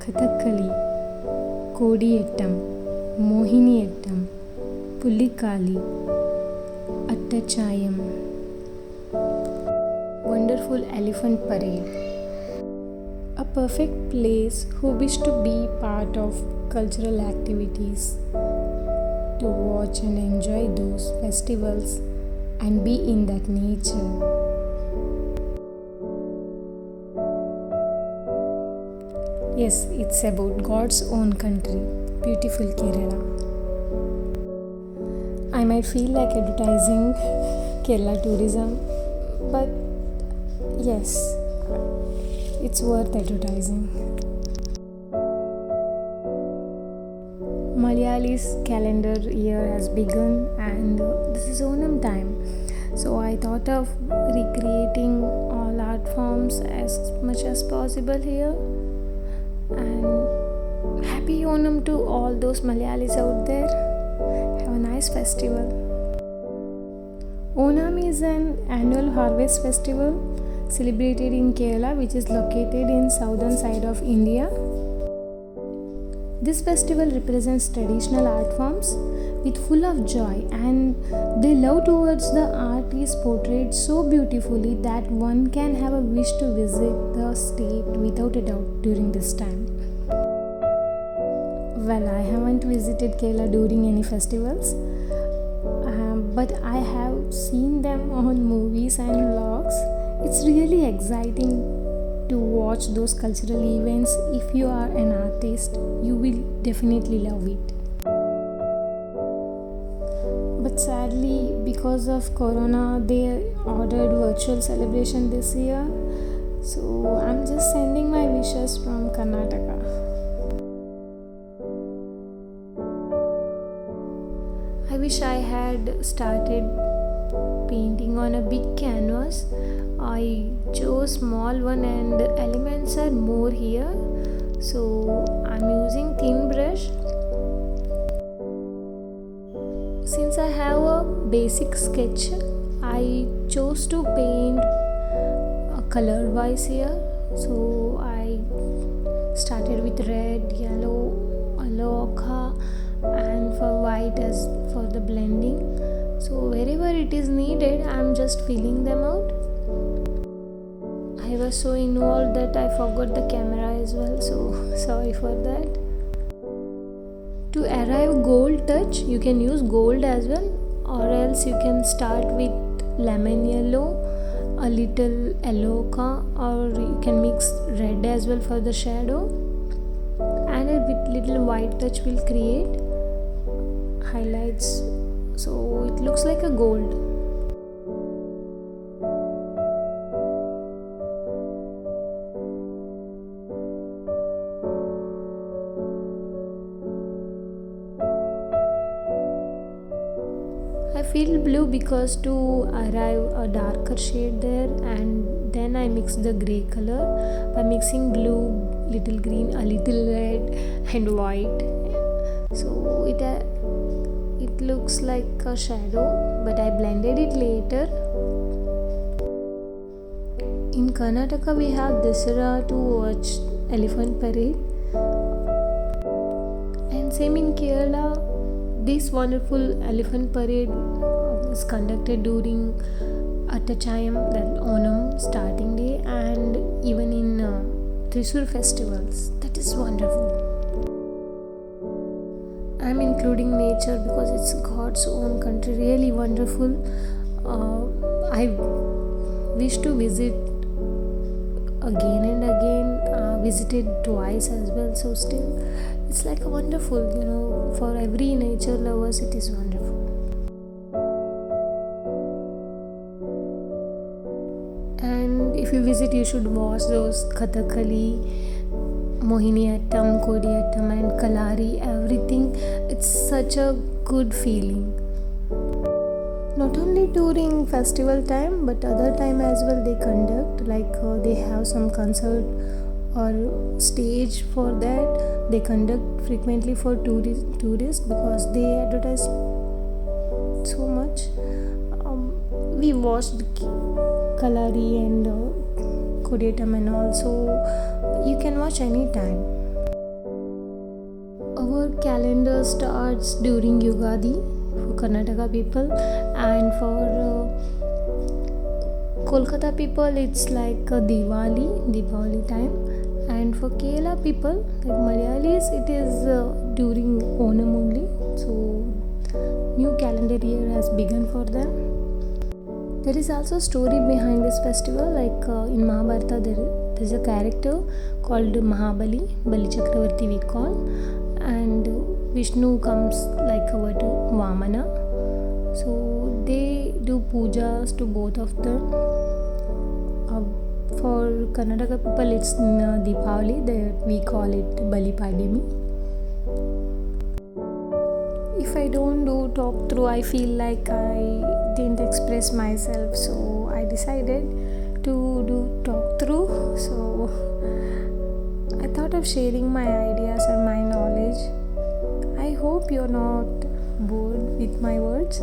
Kathakali, Kodiyattam, Mohiniyattam, Pullikali, Attachayam. Wonderful elephant parade. A perfect place who wish to be part of cultural activities, to watch and enjoy those festivals and be in that nature. Yes, it's about God's own country, beautiful Kerala. I might feel like advertising Kerala tourism, but yes, it's worth advertising. Malayalis calendar year has begun and this is Onam time. So I thought of recreating all art forms as much as possible here. And happy Onam to all those Malayalis out there. Have a nice festival. Onam is an annual harvest festival celebrated in Kerala, which is located in southern side of India. This festival represents traditional art forms with full of joy, and their love towards the art is portrayed so beautifully that one can have a wish to visit the state without a doubt during this time. Well, I haven't visited Kerala during any festivals, but I have seen them on movies and vlogs. It's really exciting to watch those cultural events. If you are an artist, you will definitely love it. But sadly, because of Corona, they ordered virtual celebration this year. So I'm just sending my wishes from Karnataka. I wish I had started painting on a big canvas. I chose small one and elements are more here. So I'm using thin brush. Since I have a basic sketch, I chose to paint color wise here. So I started with red, yellow, ochre, and for white as for the blending. So wherever it is needed, I'm just filling them out. I was so involved that I forgot the camera as well, so sorry for that. To arrive gold touch, you can use gold as well, or else you can start with lemon yellow, a little yellow ochre, or you can mix red as well for the shadow, and a bit little white touch will create highlights, so it looks like a gold. I feel blue because to arrive a darker shade there, and then I mix the grey color by mixing blue, little green, a little red and white. So it looks like a shadow, but I blended it later. In Karnataka we have Dasara to watch elephant parade, and same in Kerala. This wonderful elephant parade is conducted during Attachayam, that Onam starting day, and even in Thrissur festivals. That is wonderful. I'm including nature because it's God's own country, really wonderful. I wish to visit again and again, visited twice as well, so still it's like a wonderful, for every nature lovers it is wonderful. And if you visit, you should watch those Kathakali, Mohiniyattam, Kodiyattam and Kalari, everything. It's such a good feeling. Not only during festival time, but other time as well they conduct, like they have some concert or stage for that. They conduct frequently for tourists because they advertise so much. We watched Kalari and Kodiyattam and all, so you can watch anytime. Our calendar starts during Yugadi for Karnataka people, and for Kolkata people it's like a Diwali time, and for Kerala people like Malayalis it is during Onam only. So new calendar year has begun for them. There is also a story behind this festival. Like in Mahabharata, there is a character called Mahabali, Bali Chakravarti we call, and Vishnu comes like over to Vamana. So they do pujas to both of them. For Karnataka people, it's Deepavali. We call it Bali Padimi. If I don't do talk through, I feel like I didn't express myself, so I decided to do talk through. So I thought of sharing my ideas and my knowledge. I hope you're not bored with my words.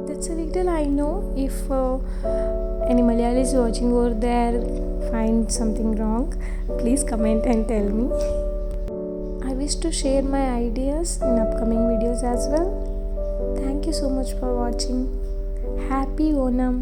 That's a little I know. If any Malayalis watching over there find something wrong, please comment and tell me. I wish to share my ideas in upcoming videos as well. Thank you so much for watching. Happy Onam!